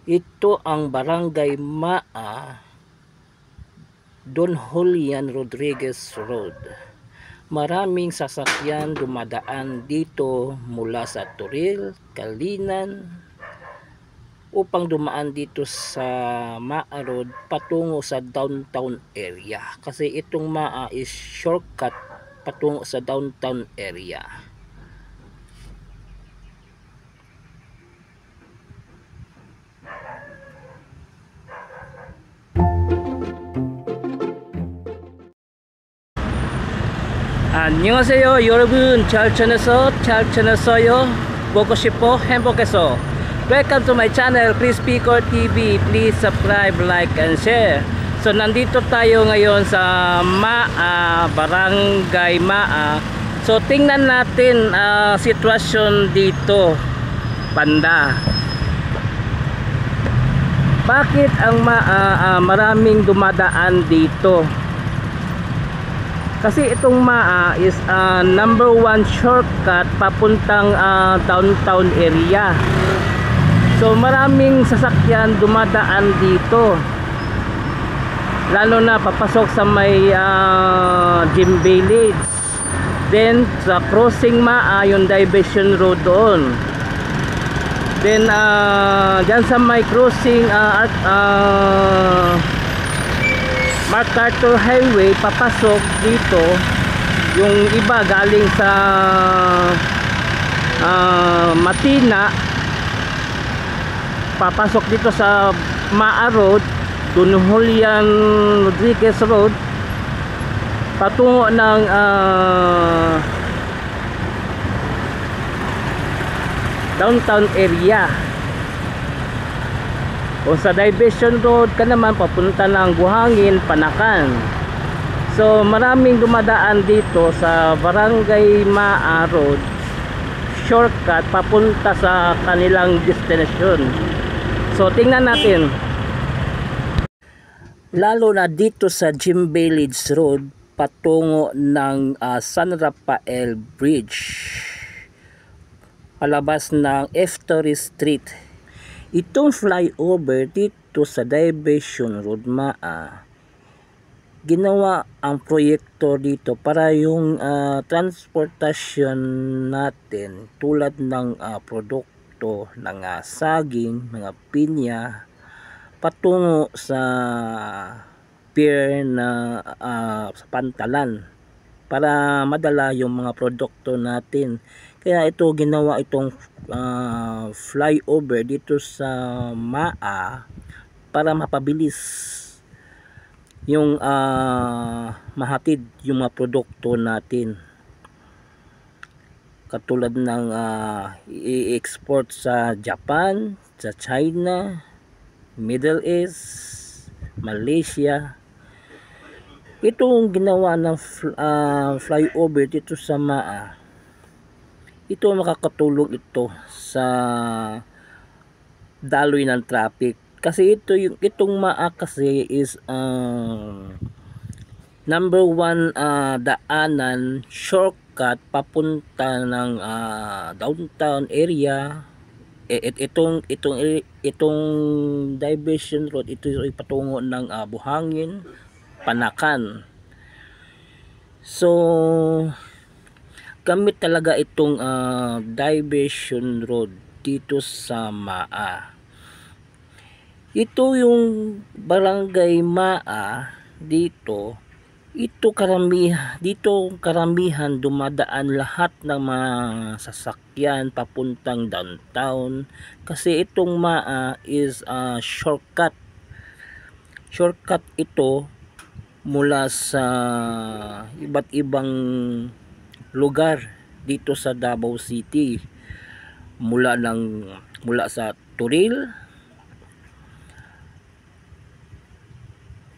Ito ang Barangay Maa, Don Julian Rodriguez Road. Maraming sasakyan dumadaan dito mula sa Turil, Kalinan upang dumaan dito sa Maa Road patungo sa downtown area. Kasi itong Maa is shortcut patungo sa downtown area. 안녕하세요 여러분, 잘 지냈어요? 보고 싶어 행복해서. Welcome to my channel Chris Picor TV. Please subscribe, like and share. So nandito tayo ngayon sa Maa, Barangay Maa. So tingnan natin sitwasyon dito, banda. Bakit ang Maa maraming dumadaan dito? Kasi itong Maa is number 1 shortcut papuntang downtown area. So maraming sasakyan dumadaan dito. Lalo na papasok sa may Gym Village. Then sa crossing Maa, yung diversion road doon. Then dyan sa may crossing MacArthur Highway, papasok dito. Yung iba galing sa Matina, papasok dito sa Maa Road, Don Julian Rodriguez Road, patungo ng downtown area. O sa diversion road ka naman, papunta ng Buhangin, Panakan. So maraming dumadaan dito sa Barangay Maa Road, shortcut papunta sa kanilang destination. So tingnan natin. Lalo na dito sa Gym Village Road patungo ng San Rafael Bridge, palabas ng F-Torrey Street. Itong flyover dito sa diversion road Maa, ginawa ang proyekto dito para yung transportasyon natin tulad ng produkto ng saging, mga pinya, patungo sa pier na sa Pantalan para madala yung mga produkto natin. Kaya ito ginawa itong flyover dito sa Maa para mapabilis yung mahatid yung mga produkto natin, katulad ng i-export sa Japan, sa China, Middle East, Malaysia. Itong ginawa ng flyover dito sa Maa, ito makakatulong ito sa daloy ng traffic. Kasi itong Maa kasi is number 1 daanan, shortcut papunta ng downtown area. Itong diversion road, ito ay patungo ng Buhangin, Panakan. So gamit talaga itong diversion road dito sa Maa. Ito yung Barangay Maa dito. Karamihan dumadaan lahat ng mga sasakyan papuntang downtown. Kasi itong Maa is shortcut. Shortcut ito mula sa iba't ibang lugar dito sa Davao City, mula sa Turil,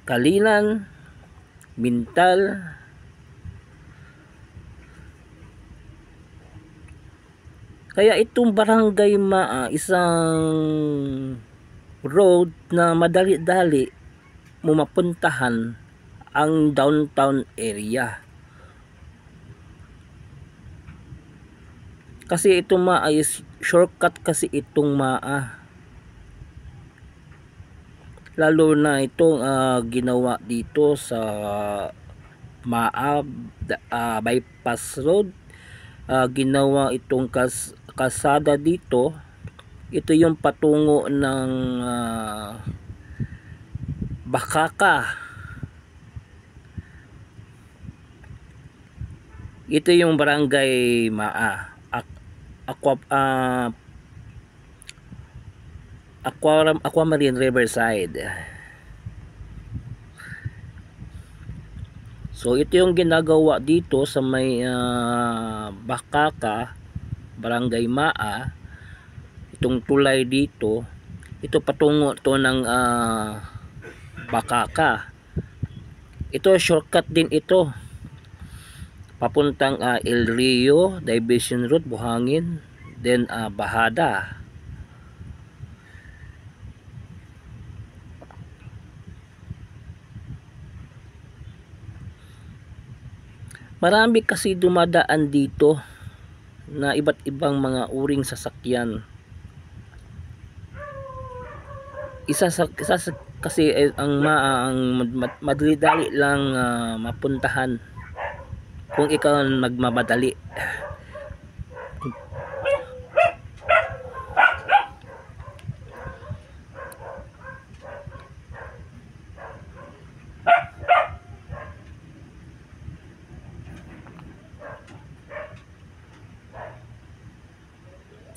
Kalinan, Mintal, kaya itong Barangay Maa isang road na madali-dali mo mapuntahan ang downtown area. Kasi itong Maa is shortcut, kasi itong Maa lalo na itong ginawa dito sa Maab bypass road. Ginawa itong kasada dito. Ito yung patungo ng Bakaka. Ito yung barangay Maa, Aquamarine Riverside. So ito yung ginagawa dito sa may Bakaka, barangay Maa. Itong tulay dito, ito patungo to ng Bakaka. Ito shortcut din ito papuntang El Rio Division Road, Buhangin, then Bahada. Marami kasi dumadaan dito na iba't ibang mga uring sasakyan. Isa kasi ang madali-dali lang mapuntahan kung ikaw magmamadali.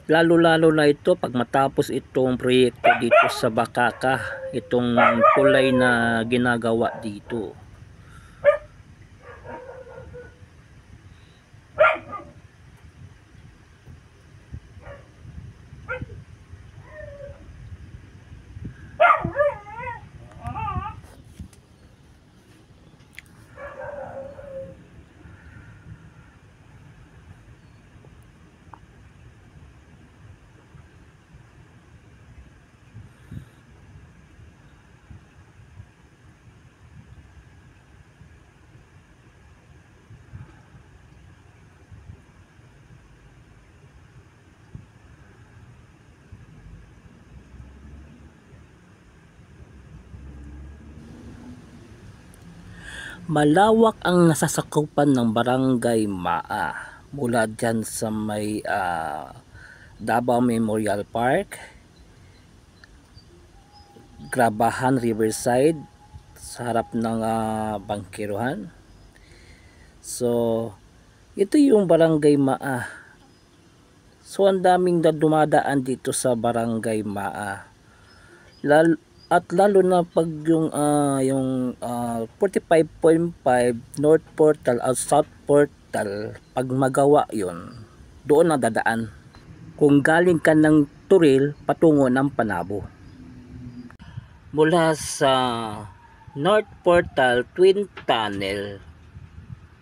Lalo-lalo na ito pag matapos itong proyekto dito sa Bakaka, itong tulay na ginagawa dito. Malawak ang nasasakupan ng barangay Maa mula dyan sa may Davao Memorial Park, Grabahan Riverside sa harap ng Bangkiruhan. So ito yung barangay Maa. So ang daming dumadaan dito sa barangay Maa. At lalo na pag yung 45.5 North Portal at South Portal, pag magawa yon, doon na dadaan kung galing ka ng Turil patungo ng Panabo. Mula sa North Portal Twin Tunnel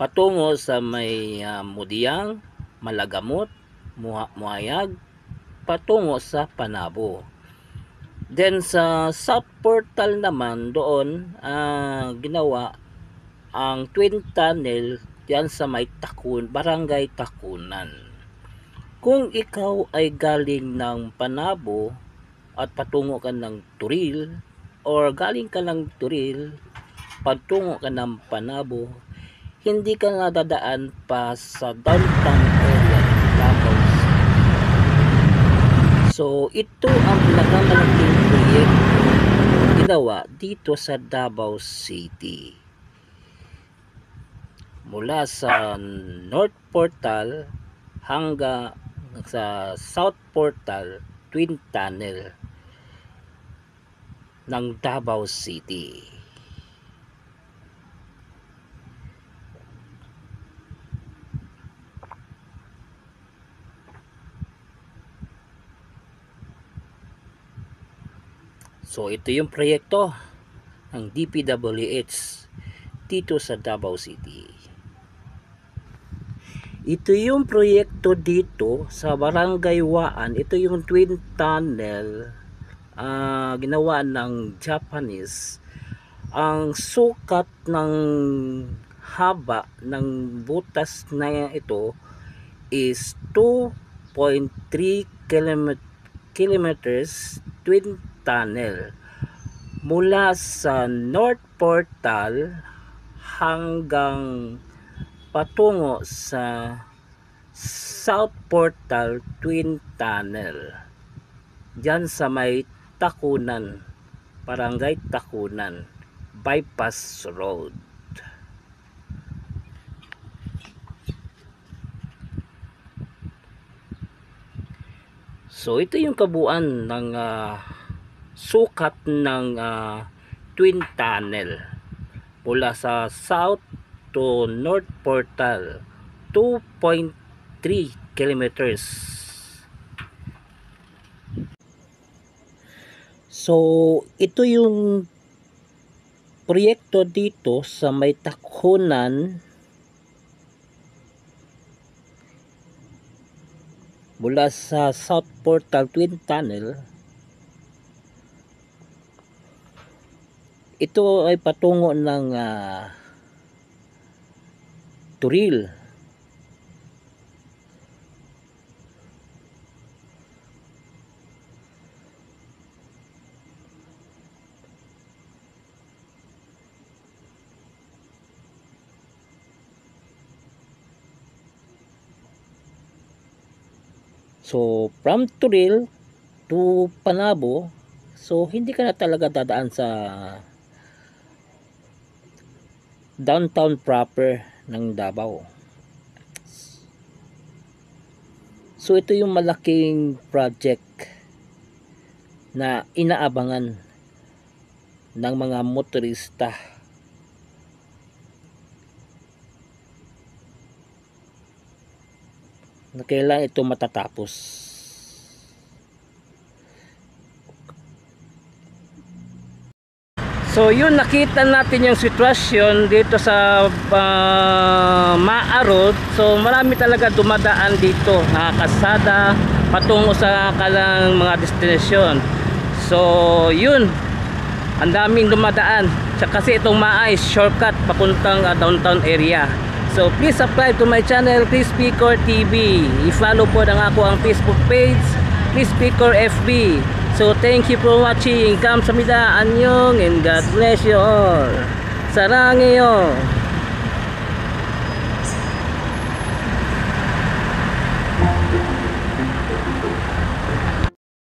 patungo sa may Mudiang, Malagamot, Muayag, patungo sa Panabo. Then sa South Portal naman, doon ginawa ang Twin Tunnel diyan sa may Barangay Takunan. Kung ikaw ay galing ng Panabo at patungo ka ng Turil, or galing ka ng Turil patungo ka ng Panabo, hindi ka na dadaan pa sa downtown area ng Davao. So ito ang pinakamalaking proyekto ginawa dito sa Davao City. Mula sa North Portal hanggang sa South Portal Twin Tunnel ng Davao City. So ito yung proyekto ng DPWH dito sa Davao City. Ito yung proyekto dito sa Barangay Waan. Ito yung Twin Tunnel ginawa ng Japanese. Ang sukat ng haba ng butas na ito is 2.3 kilometers twin tunnel. mula sa North Portal hanggang patungo sa South Portal Twin Tunnel, dyan sa may Takunan, Barangay Takunan Bypass Road. So ito yung kabuuan ng sukat ng Twin Tunnel mula sa South to North Portal, 2.3 kilometers. So ito yung proyekto dito sa may Takunan mula sa South Portal Twin Tunnel. Ito ay patungo ng Turil. So from Turil to Panabo, so hindi ka na talaga dadaan sa downtown proper ng Davao. So ito yung malaking project na inaabangan ng mga motorista. Na kailan ito matatapos. So yun, nakita natin yung sitwasyon dito sa Maa Road. So marami talaga dumadaan dito, nakakasada patungo sa kalang mga destinasyon. So yun, ang daming dumadaan kasi itong Maa is shortcut papuntang downtown area. So please subscribe to my channel, Chris Picor TV. I-follow po na ako ang Facebook page, Chris Picor FB. So thank you for watching. Kamsahamnida, annyeong, and God bless you all. Sarangheyo.